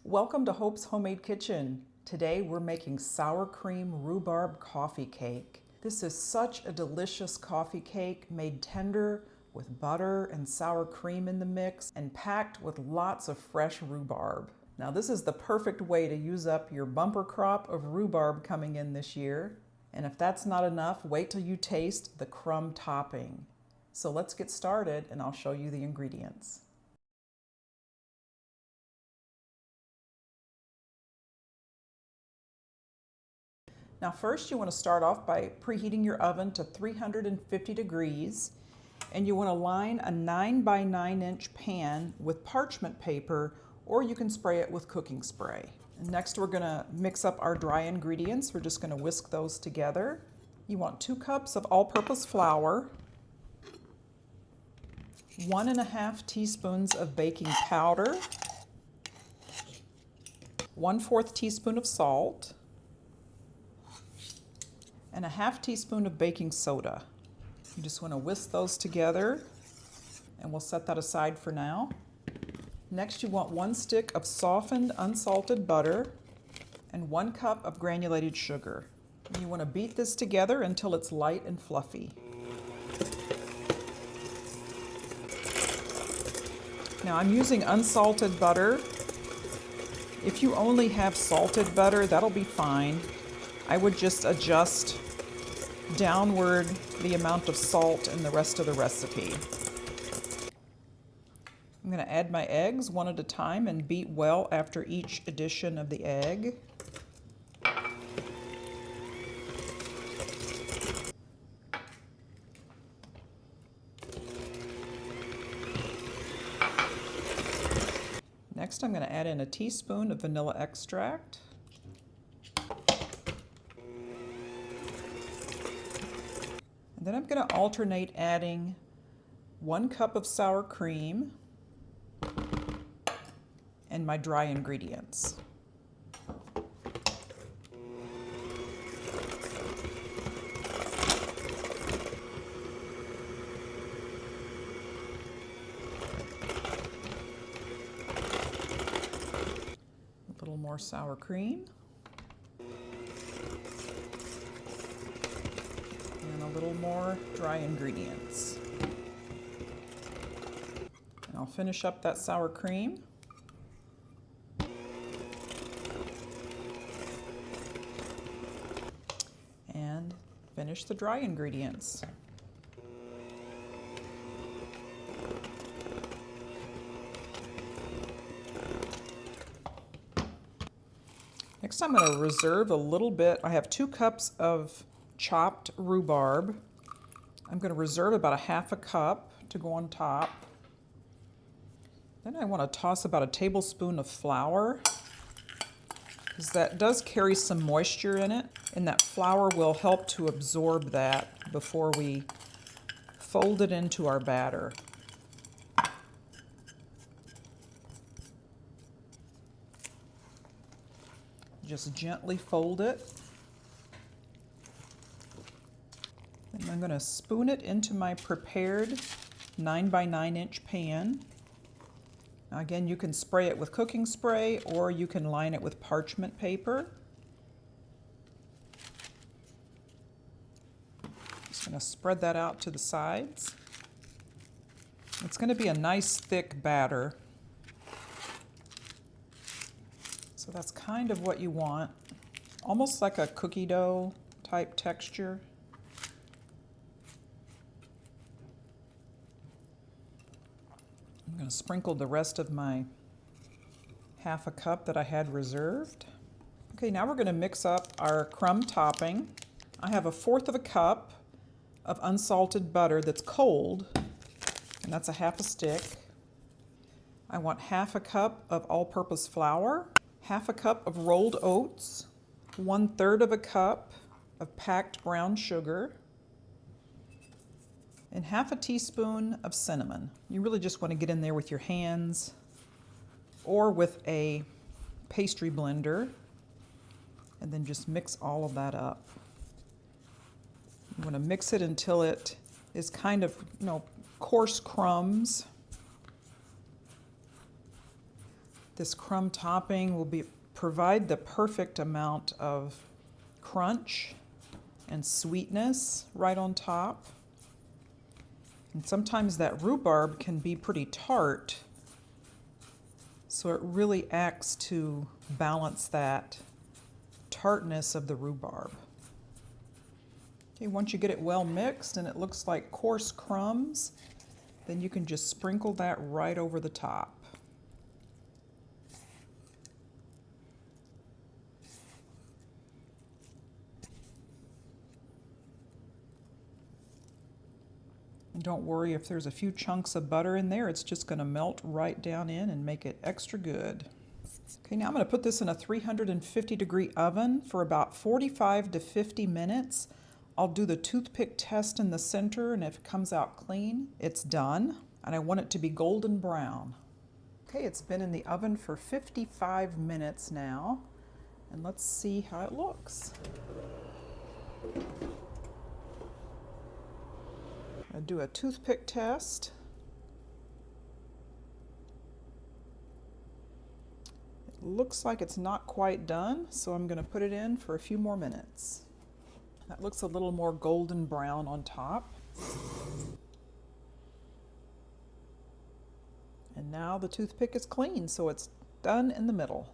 Welcome to Hope's Homemade Kitchen. Today we're making sour cream rhubarb coffee cake. This is such a delicious coffee cake made tender with butter and sour cream in the mix and packed with lots of fresh rhubarb. Now this is the perfect way to use up your bumper crop of rhubarb coming in this year. And if that's not enough, wait till you taste the crumb topping. So let's get started and I'll show you the ingredients. Now first you want to start off by preheating your oven to 350 degrees, and you want to line a 9 by 9 inch pan with parchment paper, or you can spray it with cooking spray. And next we're going to mix up our dry ingredients. We're just going to whisk those together. You want 2 cups of all-purpose flour, 1.5 teaspoons of baking powder, 1/4 teaspoon of salt, and 1/2 teaspoon of baking soda. You just want to whisk those together, and we'll set that aside for now. Next, you want 1 stick of softened unsalted butter and 1 cup of granulated sugar. You want to beat this together until it's light and fluffy. Now I'm using unsalted butter. If you only have salted butter, that'll be fine. I would just adjust downward the amount of salt in the rest of the recipe. I'm going to add my eggs one at a time and beat well after each addition of the egg. Next, I'm going to add in a teaspoon of vanilla extract. Then I'm going to alternate adding 1 cup of sour cream and my dry ingredients. A little more sour cream. A little more dry ingredients. And I'll finish up that sour cream. And finish the dry ingredients. Next, I'm going to reserve a little bit. I have 2 cups of chopped rhubarb. I'm going to reserve about 1/2 cup to go on top. Then I want to toss about 1 tablespoon of flour, because that does carry some moisture in it, and that flour will help to absorb that before we fold it into our batter. Just gently fold it. And I'm going to spoon it into my prepared 9 by 9 inch pan. Now again, you can spray it with cooking spray, or you can line it with parchment paper. Just going to spread that out to the sides. It's going to be a nice thick batter. So that's kind of what you want. Almost like a cookie dough type texture. I'm going to sprinkle the rest of my 1/2 cup that I had reserved. Okay, now we're going to mix up our crumb topping. I have 1/4 cup of unsalted butter that's cold, and that's 1/2 stick. I want 1/2 cup of all-purpose flour, 1/2 cup of rolled oats, 1/3 cup of packed brown sugar, and 1/2 teaspoon of cinnamon. You really just want to get in there with your hands or with a pastry blender, and then just mix all of that up. You want to mix it until it is kind of, coarse crumbs. This crumb topping will provide the perfect amount of crunch and sweetness right on top. And sometimes that rhubarb can be pretty tart, so it really acts to balance that tartness of the rhubarb. Okay, once you get it well mixed and it looks like coarse crumbs, then you can just sprinkle that right over the top. And don't worry if there's a few chunks of butter in there, it's just going to melt right down in and make it extra good. Okay, now I'm going to put this in a 350-degree oven for about 45 to 50 minutes. I'll do the toothpick test in the center, and if it comes out clean, it's done. And I want it to be golden brown. Okay, it's been in the oven for 55 minutes now, and let's see how it looks. I'll do a toothpick test. It looks like it's not quite done, so I'm going to put it in for a few more minutes. That looks a little more golden brown on top. And now the toothpick is clean, so it's done in the middle.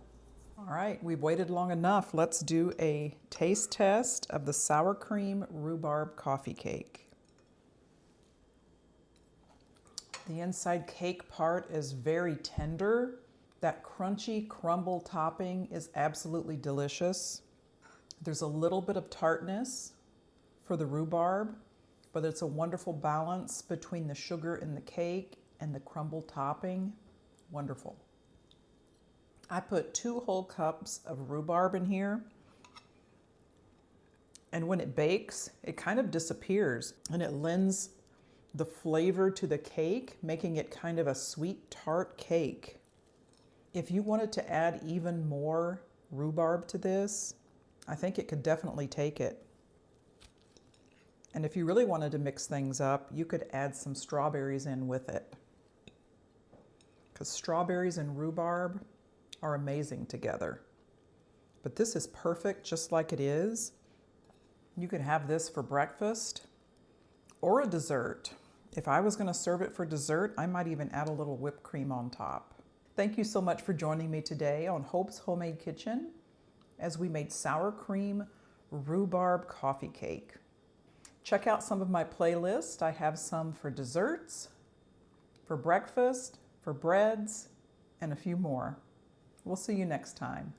All right, we've waited long enough. Let's do a taste test of the sour cream rhubarb coffee cake. The inside cake part is very tender. That crunchy crumble topping is absolutely delicious. There's a little bit of tartness for the rhubarb, but it's a wonderful balance between the sugar in the cake and the crumble topping. Wonderful. I put 2 whole cups of rhubarb in here, and when it bakes, it kind of disappears and it lends the flavor to the cake, making it kind of a sweet tart cake. If you wanted to add even more rhubarb to this, I think it could definitely take it. And if you really wanted to mix things up, you could add some strawberries in with it, because strawberries and rhubarb are amazing together. But this is perfect just like it is. You could have this for breakfast or a dessert. If I was going to serve it for dessert, I might even add a little whipped cream on top. Thank you so much for joining me today on Hope's Homemade Kitchen as we made sour cream rhubarb coffee cake. Check out some of my playlists. I have some for desserts, for breakfast, for breads, and a few more. We'll see you next time.